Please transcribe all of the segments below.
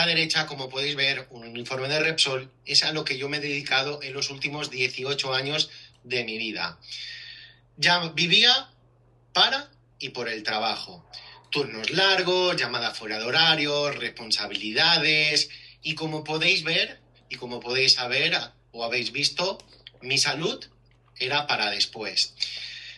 la derecha, como podéis ver, un uniforme de Repsol es a lo que yo me he dedicado en los últimos 18 años de mi vida. Ya vivía para y por el trabajo. Turnos largos, llamada fuera de horario, responsabilidades y como podéis ver y como podéis saber o habéis visto, mi salud era para después.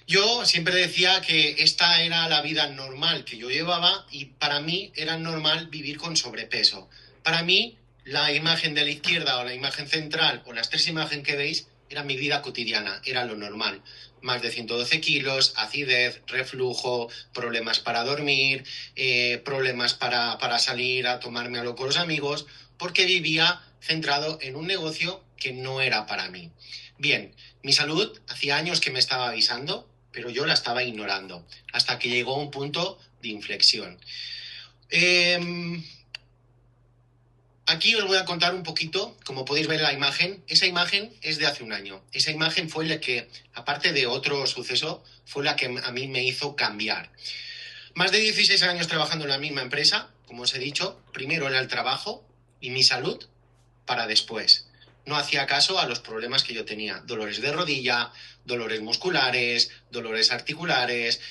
Yo siempre decía que esta era la vida normal que yo llevaba y para mí era normal vivir con sobrepeso. Para mí, la imagen de la izquierda o la imagen central o las tres imágenes que veis era mi vida cotidiana, era lo normal. Más de 112 kilos, acidez, reflujo, problemas para dormir, problemas para salir a tomarme algo con los amigos, porque vivía centrado en un negocio que no era para mí. Bien, mi salud hacía años que me estaba avisando, pero yo la estaba ignorando, hasta que llegó un punto de inflexión. Eh, Aquí os voy a contar un poquito, como podéis ver en la imagen, esa imagen es de hace un año. Esa imagen fue la que, aparte de otro suceso, fue la que a mí me hizo cambiar. Más de 16 años trabajando en la misma empresa, como os he dicho, primero era el trabajo y mi salud para después. No hacía caso a los problemas que yo tenía. Dolores de rodilla, dolores musculares, dolores articulares,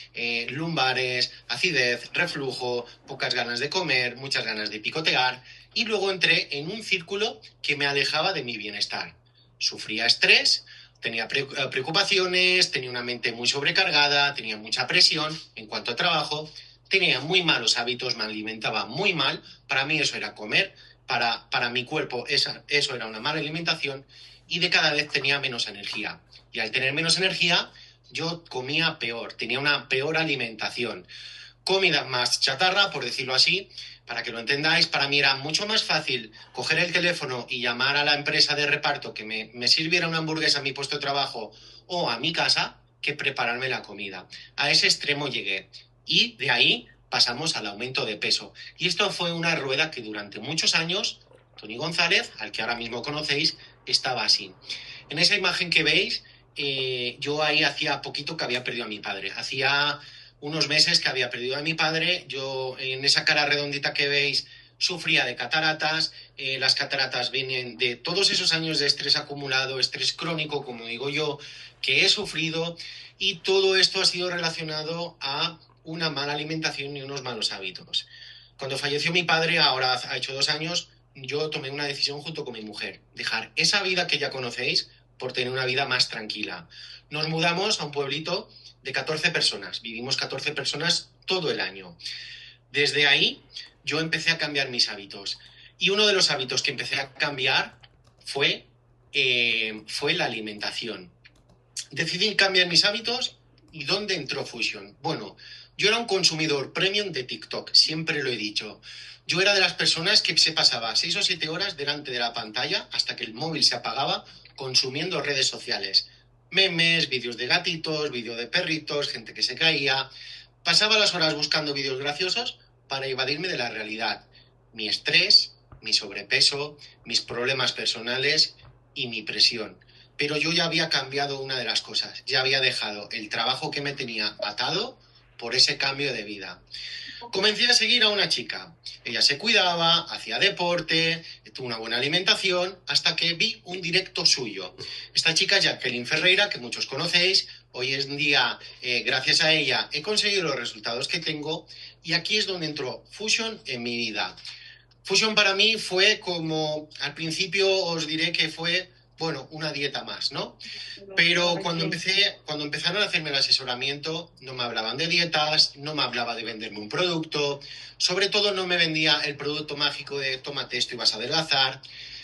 lumbares, acidez, reflujo, pocas ganas de comer, muchas ganas de picotear. Y luego entré en un círculo que me alejaba de mi bienestar. Sufría estrés, tenía preocupaciones, tenía una mente muy sobrecargada, tenía mucha presión en cuanto a trabajo, tenía muy malos hábitos, me alimentaba muy mal. Para mí eso era comer, para mi cuerpo eso era una mala alimentación y de cada vez tenía menos energía. Y al tener menos energía, yo comía peor, tenía una peor alimentación. Comida más chatarra, por decirlo así, para que lo entendáis, para mí era mucho más fácil coger el teléfono y llamar a la empresa de reparto que me sirviera una hamburguesa a mi puesto de trabajo o a mi casa que prepararme la comida. A ese extremo llegué. Y de ahí pasamos al aumento de peso. Y esto fue una rueda que durante muchos años, Tony González, al que ahora mismo conocéis, estaba así. En esa imagen que veis, yo ahí hacía poquito que había perdido a mi padre. Hacía unos meses que había perdido a mi padre. Yo en esa cara redondita que veis sufría de cataratas. Las cataratas vienen de todos esos años de estrés acumulado, estrés crónico, como digo yo, que he sufrido. Y todo esto ha sido relacionado a una mala alimentación y unos malos hábitos. Cuando falleció mi padre, ahora ha hecho 2 años, yo tomé una decisión junto con mi mujer, dejar esa vida que ya conocéis por tener una vida más tranquila. Nos mudamos a un pueblito de 14 personas, vivimos 14 personas todo el año. Desde ahí yo empecé a cambiar mis hábitos y uno de los hábitos que empecé a cambiar fue la alimentación. Decidí cambiar mis hábitos y ¿dónde entró Fusion? Bueno, yo era un consumidor premium de TikTok, siempre lo he dicho. Yo era de las personas que se pasaba 6 o 7 horas delante de la pantalla hasta que el móvil se apagaba consumiendo redes sociales. Memes, vídeos de gatitos, vídeos de perritos, gente que se caía. Pasaba las horas buscando vídeos graciosos para evadirme de la realidad. Mi estrés, mi sobrepeso, mis problemas personales y mi presión. Pero yo ya había cambiado una de las cosas, ya había dejado el trabajo que me tenía atado por ese cambio de vida. Comencé a seguir a una chica. Ella se cuidaba, hacía deporte, tuvo una buena alimentación, hasta que vi un directo suyo. Esta chica es Jacqueline Ferreira, que muchos conocéis. Hoy en día, gracias a ella, he conseguido los resultados que tengo y aquí es donde entró Fusion en mi vida. Fusion para mí fue como, al principio os diré que fue, bueno, una dieta más, ¿no? Pero cuando empezaron a hacerme el asesoramiento, no me hablaban de dietas, no me hablaba de venderme un producto, sobre todo no me vendía el producto mágico de tómate esto y vas a adelgazar,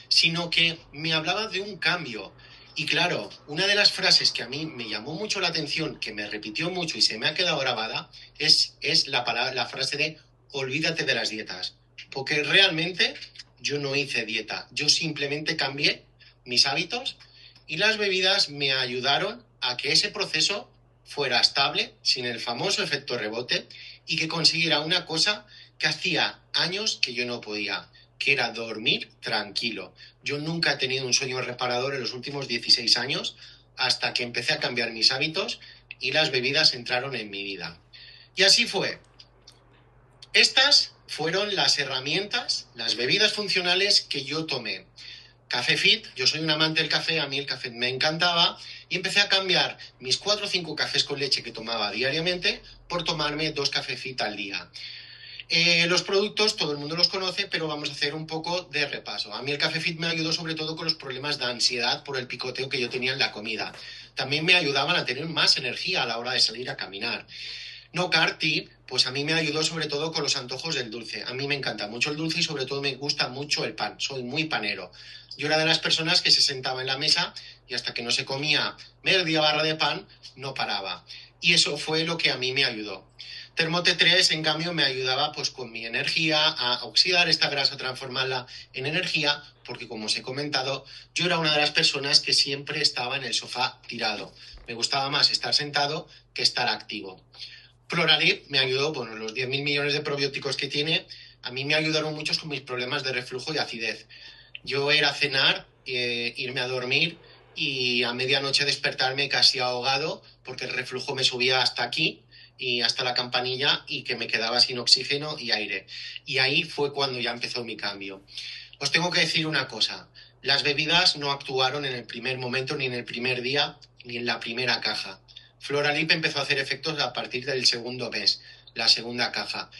sino que me hablaba de un cambio. Y claro, una de las frases que a mí me llamó mucho la atención, que me repitió mucho y se me ha quedado grabada, es la frase de olvídate de las dietas. Porque realmente yo no hice dieta, yo simplemente cambié mis hábitos y las bebidas me ayudaron a que ese proceso fuera estable, sin el famoso efecto rebote, y que consiguiera una cosa que hacía años que yo no podía, que era dormir tranquilo. Yo nunca he tenido un sueño reparador en los últimos 16 años, hasta que empecé a cambiar mis hábitos y las bebidas entraron en mi vida. Y así fue. Estas fueron las herramientas, las bebidas funcionales que yo tomé. Café Fit, yo soy un amante del café, a mí el café me encantaba y empecé a cambiar mis 4 o 5 cafés con leche que tomaba diariamente por tomarme 2 Café Fit al día. Los productos todo el mundo los conoce, pero vamos a hacer un poco de repaso. A mí el Café Fit me ayudó sobre todo con los problemas de ansiedad por el picoteo que yo tenía en la comida. También me ayudaban a tener más energía a la hora de salir a caminar. No Carti, pues a mí me ayudó sobre todo con los antojos del dulce. A mí me encanta mucho el dulce y sobre todo me gusta mucho el pan. Soy muy panero. Yo era de las personas que se sentaba en la mesa y hasta que no se comía media barra de pan, no paraba. Y eso fue lo que a mí me ayudó. Termote 3, en cambio, me ayudaba pues con mi energía a oxidar esta grasa, transformarla en energía, porque como os he comentado, yo era una de las personas que siempre estaba en el sofá tirado. Me gustaba más estar sentado que estar activo. Floralip me ayudó, bueno, los 10.000 millones de probióticos que tiene, a mí me ayudaron mucho con mis problemas de reflujo y acidez. Yo era cenar, irme a dormir y a medianoche despertarme casi ahogado porque el reflujo me subía hasta aquí y hasta la campanilla y que me quedaba sin oxígeno y aire. Y ahí fue cuando ya empezó mi cambio. Os tengo que decir una cosa, las bebidas no actuaron en el primer momento, ni en el primer día, ni en la primera caja. Floralip empezó a hacer efectos a partir del segundo mes, la segunda caja.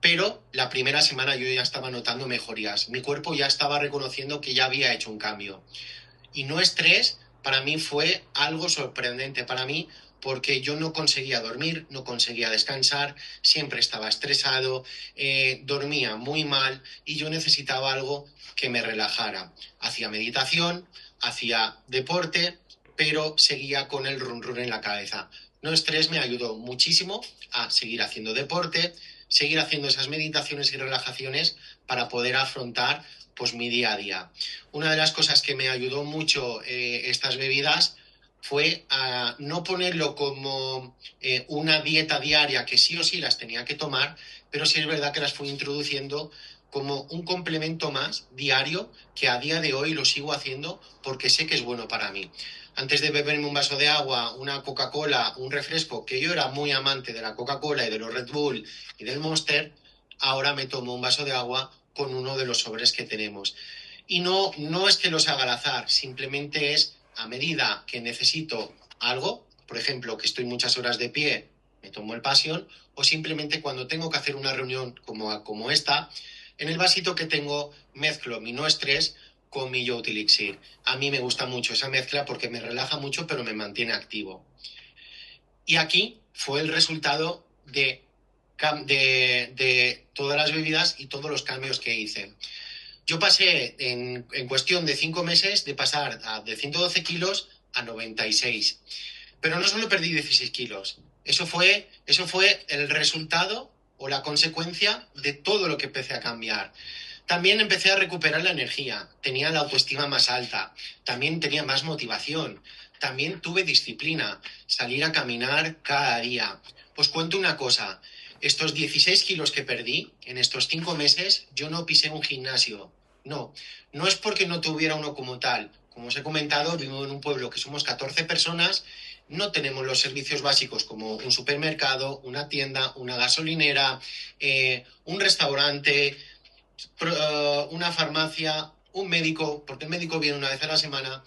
Pero la primera semana yo ya estaba notando mejorías. Mi cuerpo ya estaba reconociendo que ya había hecho un cambio. Y no estrés, para mí fue algo sorprendente para mí porque yo no conseguía dormir, no conseguía descansar, siempre estaba estresado, dormía muy mal y yo necesitaba algo que me relajara. Hacía meditación, hacía deporte, pero seguía con el run run en la cabeza. No estrés me ayudó muchísimo a seguir haciendo deporte, seguir haciendo esas meditaciones y relajaciones para poder afrontar pues mi día a día. Una de las cosas que me ayudó mucho estas bebidas fue a no ponerlo como una dieta diaria que sí o sí las tenía que tomar, pero sí es verdad que las fui introduciendo como un complemento más diario que a día de hoy lo sigo haciendo porque sé que es bueno para mí. Antes de beberme un vaso de agua, una Coca-Cola, un refresco, que yo era muy amante de la Coca-Cola y de los Red Bull y del Monster, ahora me tomo un vaso de agua con uno de los sobres que tenemos. Y no es que los haga al azar, simplemente es a medida que necesito algo, por ejemplo, que estoy muchas horas de pie, me tomo el Passion, o simplemente cuando tengo que hacer una reunión como esta, en el vasito que tengo mezclo mi no estrés con mi Youth Elixir. A mí me gusta mucho esa mezcla porque me relaja mucho, pero me mantiene activo. Y aquí fue el resultado de todas las bebidas y todos los cambios que hice. Yo pasé en cuestión de 5 meses de pasar de 112 kilos a 96. Pero no solo perdí 16 kilos, eso fue el resultado o la consecuencia de todo lo que empecé a cambiar. También empecé a recuperar la energía, tenía la autoestima más alta, también tenía más motivación, también tuve disciplina, salir a caminar cada día. Os cuento una cosa, estos 16 kilos que perdí en estos 5 meses, yo no pisé un gimnasio. No, no es porque no tuviera uno como tal. Como os he comentado, vivo en un pueblo que somos 14 personas, no tenemos los servicios básicos como un supermercado, una tienda, una gasolinera, un restaurante, una farmacia, un médico, porque el médico viene una vez a la semana,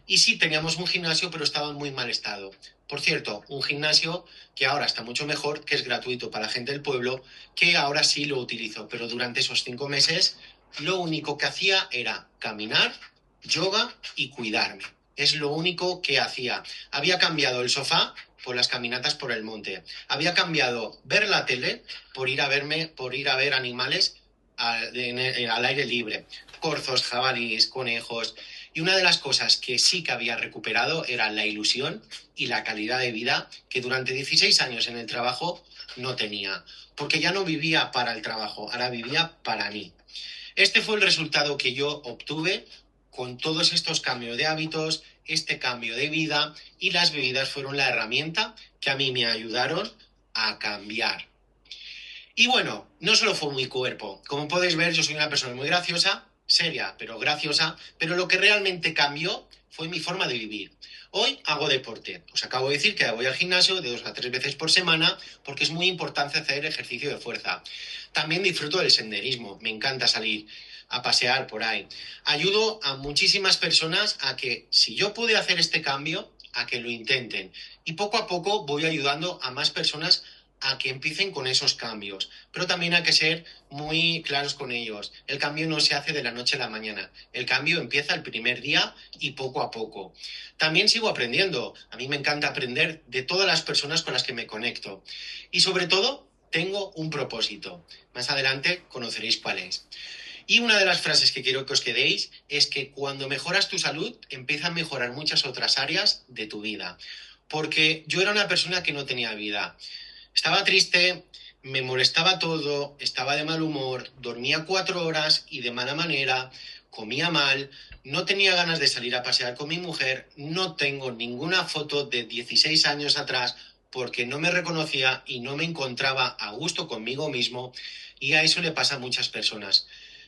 y sí teníamos un gimnasio, pero estaba en muy mal estado. Por cierto, un gimnasio que ahora está mucho mejor, que es gratuito para la gente del pueblo, que ahora sí lo utilizo, pero durante esos 5 meses lo único que hacía era caminar, yoga y cuidarme. Es lo único que hacía. Había cambiado el sofá por las caminatas por el monte. Había cambiado ver la tele por ir a ver animales al aire libre. Corzos, jabalíes, conejos. Y una de las cosas que sí que había recuperado era la ilusión y la calidad de vida que durante 16 años en el trabajo no tenía. Porque ya no vivía para el trabajo, ahora vivía para mí. Este fue el resultado que yo obtuve con todos estos cambios de hábitos, este cambio de vida, y las bebidas fueron la herramienta que a mí me ayudaron a cambiar. Y bueno, no solo fue mi cuerpo. Como podéis ver, yo soy una persona muy graciosa, seria, pero graciosa, pero lo que realmente cambió fue mi forma de vivir. Hoy hago deporte. Os acabo de decir que voy al gimnasio de 2 a 3 veces por semana porque es muy importante hacer ejercicio de fuerza. También disfruto del senderismo. Me encanta salir a pasear por ahí. Ayudo a muchísimas personas a que, si yo pude hacer este cambio, a que lo intenten. Y poco a poco voy ayudando a más personas a que empiecen con esos cambios. Pero también hay que ser muy claros con ellos. El cambio no se hace de la noche a la mañana. El cambio empieza el primer día y poco a poco. También sigo aprendiendo. A mí me encanta aprender de todas las personas con las que me conecto. Y sobre todo, tengo un propósito. Más adelante conoceréis cuál es. Y una de las frases que quiero que os quedéis es que cuando mejoras tu salud, empiezan a mejorar muchas otras áreas de tu vida. Porque yo era una persona que no tenía vida. Estaba triste, me molestaba todo, estaba de mal humor, dormía 4 horas y de mala manera, comía mal, no tenía ganas de salir a pasear con mi mujer, no tengo ninguna foto de 16 años atrás porque no me reconocía y no me encontraba a gusto conmigo mismo, y a eso le pasa a muchas personas.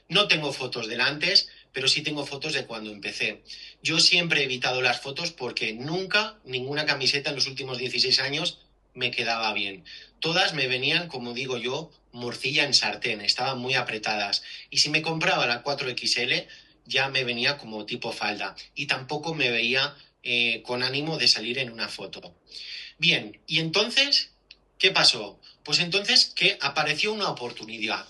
No tengo fotos del antes, pero sí tengo fotos de cuando empecé. Yo siempre he evitado las fotos porque nunca ninguna camiseta en los últimos 16 años me quedaba bien. Todas me venían, como digo yo, morcilla en sartén, estaban muy apretadas. Y si me compraba la 4XL, ya me venía como tipo falda. Y tampoco me veía con ánimo de salir en una foto. Bien, y entonces, ¿qué pasó? Pues entonces que apareció una oportunidad.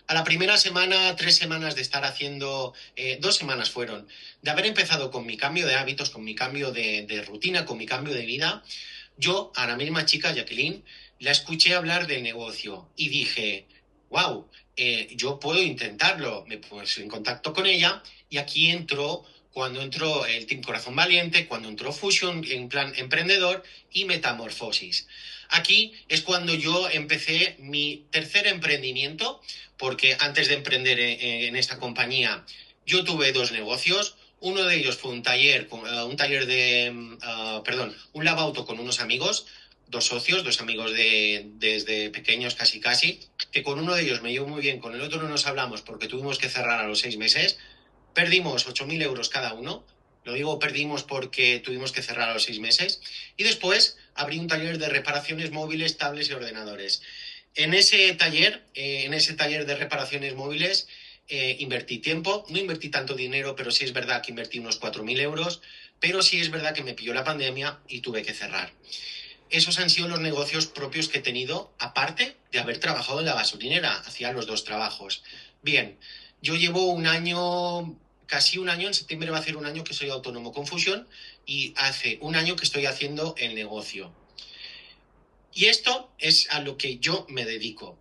A la primera semana, 3 semanas de estar haciendo, 2 semanas fueron, de haber empezado con mi cambio de hábitos, con mi cambio de rutina, con mi cambio de vida, yo a la misma chica, Jacqueline, la escuché hablar del negocio y dije, wow, yo puedo intentarlo. Me puse en contacto con ella y aquí entró cuando entró el Team Corazón Valiente, cuando entró Fusion en plan emprendedor y Metamorfosis. Aquí es cuando yo empecé mi tercer emprendimiento, porque antes de emprender en esta compañía, yo tuve dos negocios. Uno de ellos fue un taller perdón, un lavauto con unos amigos, dos socios, dos amigos desde pequeños casi casi, que con uno de ellos me llevo muy bien, con el otro no nos hablamos porque tuvimos que cerrar a los 6 meses. Perdimos 8.000 euros cada uno. Lo digo perdimos porque tuvimos que cerrar a los 6 meses. Y después abrí un taller de reparaciones móviles, tablets y ordenadores. En ese taller de reparaciones móviles, invertí tiempo, no invertí tanto dinero, pero sí es verdad que invertí unos 4.000 euros, pero sí es verdad que me pilló la pandemia y tuve que cerrar. Esos han sido los negocios propios que he tenido, aparte de haber trabajado en la gasolinera, hacía los dos trabajos. Bien, yo llevo un año, casi un año, en septiembre va a hacer un año que soy autónomo con Fusion y hace un año que estoy haciendo el negocio. Y esto es a lo que yo me dedico.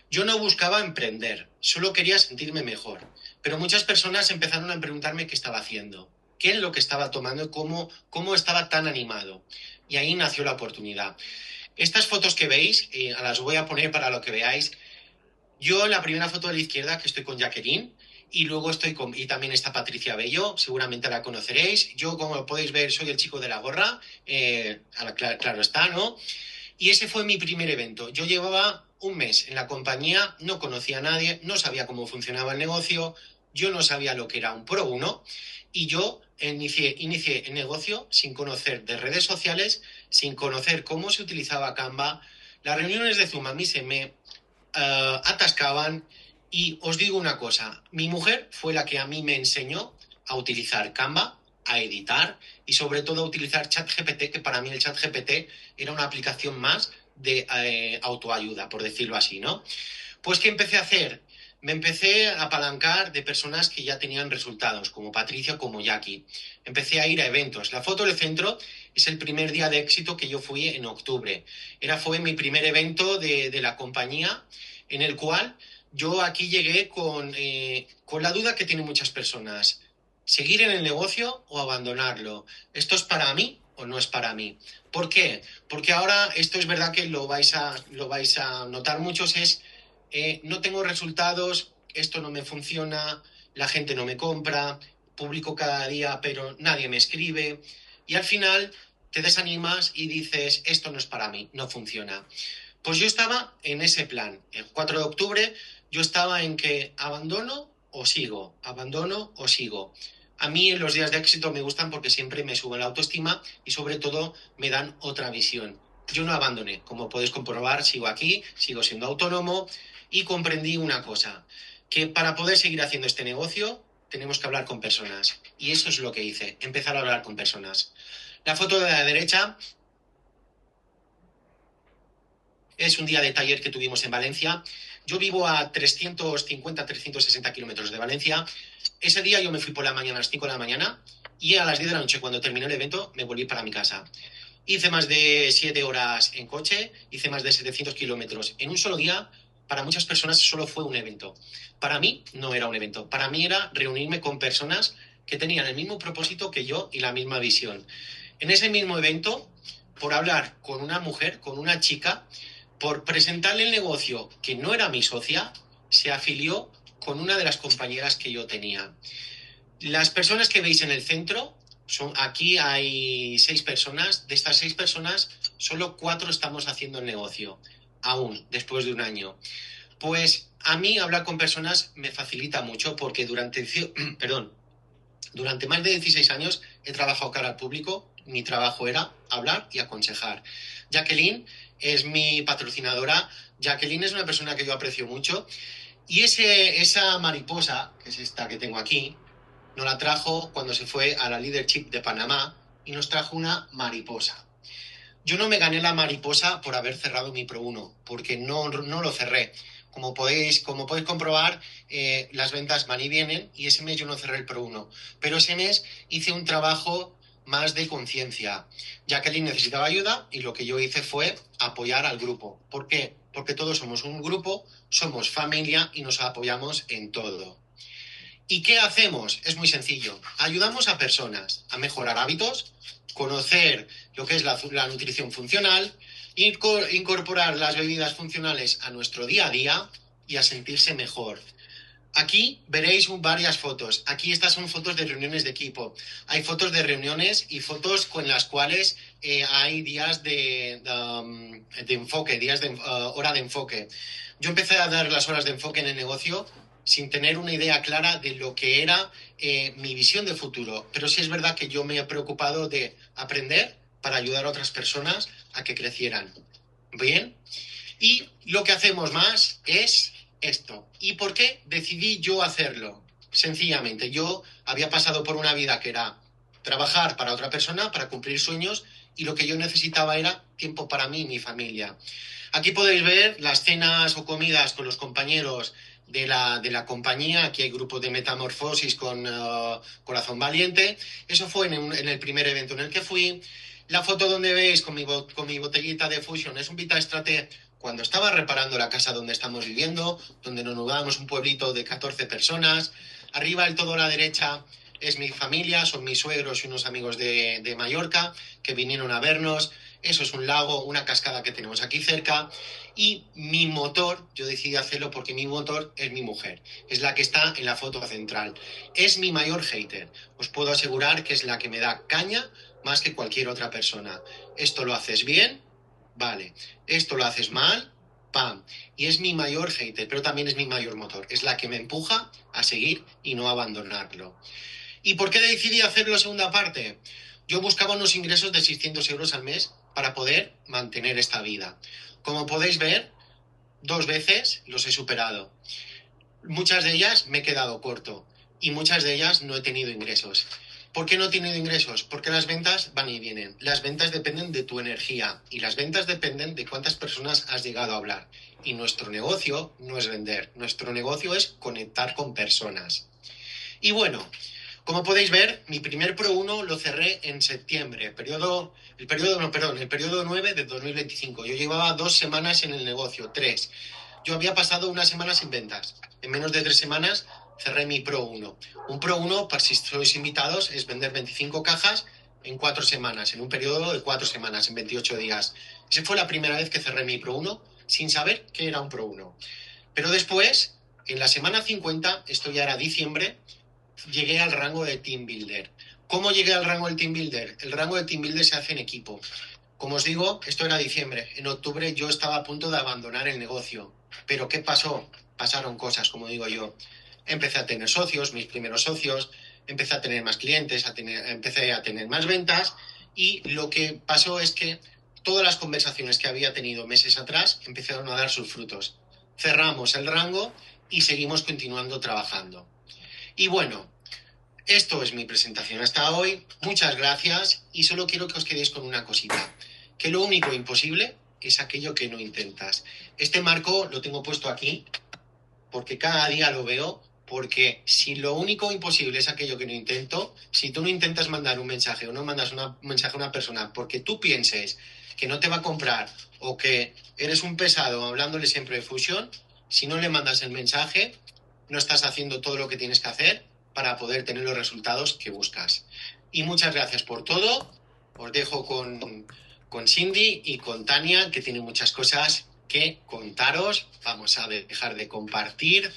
Yo no buscaba emprender, solo quería sentirme mejor. Pero muchas personas empezaron a preguntarme qué estaba haciendo, qué es lo que estaba tomando y cómo estaba tan animado. Y ahí nació la oportunidad. Estas fotos que veis, las voy a poner para lo que veáis. Yo en la primera foto de la izquierda, que estoy con Jacqueline, y luego y también está Patricia Bello, seguramente la conoceréis. Yo, como podéis ver, soy el chico de la gorra, claro está, ¿no? Y ese fue mi primer evento. Yo llevaba un mes en la compañía, no conocía a nadie, no sabía cómo funcionaba el negocio, yo no sabía lo que era un Pro 1 y yo inicié el negocio sin conocer de redes sociales, sin conocer cómo se utilizaba Canva. Las reuniones de Zoom a mí se me atascaban y os digo una cosa, mi mujer fue la que a mí me enseñó a utilizar Canva, a editar y sobre todo a utilizar ChatGPT, que para mí el ChatGPT era una aplicación más de autoayuda, por decirlo así, ¿no? Pues, ¿qué empecé a hacer? Me empecé a apalancar de personas que ya tenían resultados, como Patricia, como Jackie. Empecé a ir a eventos. La foto del centro es el primer día de éxito que yo fui en octubre. Fue mi primer evento de la compañía, en el cual yo aquí llegué con la duda que tienen muchas personas. ¿Seguir en el negocio o abandonarlo? ¿Esto es para mí o no es para mí? ¿Por qué? Porque ahora esto es verdad que lo vais a notar muchos, no tengo resultados, esto no me funciona, la gente no me compra, publico cada día pero nadie me escribe y al final te desanimas y dices, esto no es para mí, no funciona. Pues yo estaba en ese plan. El 4 de octubre yo estaba en que abandono o sigo, abandono o sigo. A mí los días de éxito me gustan porque siempre me suben la autoestima y sobre todo me dan otra visión. Yo no abandoné, como podéis comprobar, sigo aquí, sigo siendo autónomo y comprendí una cosa, que para poder seguir haciendo este negocio tenemos que hablar con personas. Y eso es lo que hice, empezar a hablar con personas. La foto de la derecha es un día de taller que tuvimos en Valencia. Yo vivo a 350, 360 kilómetros de Valencia. Ese día yo me fui por la mañana a las 5 de la mañana y a las 10 de la noche, cuando terminó el evento, me volví para mi casa. Hice más de 7 horas en coche, hice más de 700 kilómetros en un solo día. Para muchas personas solo fue un evento. Para mí no era un evento. Para mí era reunirme con personas que tenían el mismo propósito que yo y la misma visión. En ese mismo evento, por hablar con una mujer, con una chica, por presentarle el negocio que no era mi socia, se afilió con una de las compañeras que yo tenía. Las personas que veis en el centro, aquí hay 6 personas. De estas 6 personas, solo 4 estamos haciendo el negocio, aún, después de un año. Pues a mí hablar con personas me facilita mucho porque perdón, durante más de 16 años he trabajado cara al público. Mi trabajo era hablar y aconsejar. Jacqueline es mi patrocinadora. Jacqueline es una persona que yo aprecio mucho. Y esa mariposa, que es esta que tengo aquí, nos la trajo cuando se fue a la Leadership de Panamá y nos trajo una mariposa. Yo no me gané la mariposa por haber cerrado mi Pro 1, porque no lo cerré. Como podéis comprobar, las ventas van y vienen y ese mes yo no cerré el Pro 1. Pero ese mes hice un trabajo más de conciencia. Jacqueline necesitaba ayuda y lo que yo hice fue apoyar al grupo. ¿Por qué? Porque todos somos un grupo, somos familia y nos apoyamos en todo. ¿Y qué hacemos? Es muy sencillo. Ayudamos a personas a mejorar hábitos, conocer lo que es la nutrición funcional, incorporar las bebidas funcionales a nuestro día a día y a sentirse mejor. Aquí veréis varias fotos. Aquí estas son fotos de reuniones de equipo. Hay fotos de reuniones y fotos con las cuales hay días de enfoque, días de hora de enfoque. Yo empecé a dar las horas de enfoque en el negocio sin tener una idea clara de lo que era mi visión de futuro. Pero sí es verdad que yo me he preocupado de aprender para ayudar a otras personas a que crecieran. Bien. Y lo que hacemos más es esto. ¿Y por qué decidí yo hacerlo? Sencillamente, yo había pasado por una vida que era trabajar para otra persona, para cumplir sueños, y lo que yo necesitaba era tiempo para mí y mi familia. Aquí podéis ver las cenas o comidas con los compañeros de la compañía. Aquí hay grupos de metamorfosis con Corazón Valiente. Eso fue en el primer evento en el que fui. La foto donde veis con mi botellita de Fusion es un Vita Strate cuando estaba reparando la casa donde estamos viviendo, donde nos mudamos, un pueblito de 14 personas. Arriba del todo a la derecha es mi familia, son mis suegros y unos amigos de Mallorca que vinieron a vernos. Eso es un lago, una cascada que tenemos aquí cerca. Y mi motor, yo decidí hacerlo porque mi motor es mi mujer. Es la que está en la foto central. Es mi mayor hater. Os puedo asegurar que es la que me da caña más que cualquier otra persona. Esto lo haces bien, vale. Esto lo haces mal, pam. Y es mi mayor hater, pero también es mi mayor motor. Es la que me empuja a seguir y no abandonarlo. ¿Y por qué decidí hacer la segunda parte? Yo buscaba unos ingresos de 600 euros al mes para poder mantener esta vida. Como podéis ver, 2 veces los he superado. Muchas de ellas me he quedado corto y muchas de ellas no he tenido ingresos. ¿Por qué no he tenido ingresos? Porque las ventas van y vienen. Las ventas dependen de tu energía y las ventas dependen de cuántas personas has llegado a hablar. Y nuestro negocio no es vender, nuestro negocio es conectar con personas. Y bueno, como podéis ver, mi primer Pro 1 lo cerré en septiembre, el periodo 9 de 2025. Yo llevaba 2 semanas en el negocio, 3. Yo había pasado una semana sin ventas. En menos de 3 semanas cerré mi Pro 1. Un Pro 1, para si sois invitados, es vender 25 cajas en 4 semanas, en un periodo de 4 semanas, en 28 días. Esa fue la primera vez que cerré mi Pro 1 sin saber qué era un Pro 1. Pero después, en la semana 50, esto ya era diciembre, llegué al rango de Team Builder. ¿Cómo llegué al rango del Team Builder? El rango de Team Builder se hace en equipo. Como os digo, esto era diciembre. En octubre yo estaba a punto de abandonar el negocio. ¿Pero qué pasó? Pasaron cosas, como digo yo. Empecé a tener socios, mis primeros socios. empecé a tener más clientes, empecé a tener más ventas y lo que pasó es que todas las conversaciones que había tenido meses atrás empezaron a dar sus frutos. Cerramos el rango y seguimos continuando trabajando. Y bueno, esto es mi presentación hasta hoy. Muchas gracias y solo quiero que os quedéis con una cosita, que lo único imposible es aquello que no intentas. Este marco lo tengo puesto aquí porque cada día lo veo, porque si lo único imposible es aquello que no intento, si tú no intentas mandar un mensaje o no mandas un mensaje a una persona porque tú pienses que no te va a comprar o que eres un pesado hablándole siempre de Fusion, si no le mandas el mensaje, no estás haciendo todo lo que tienes que hacer para poder tener los resultados que buscas. Y muchas gracias por todo. Os dejo con Cindy y con Tania, que tienen muchas cosas que contaros. Vamos a dejar de compartir.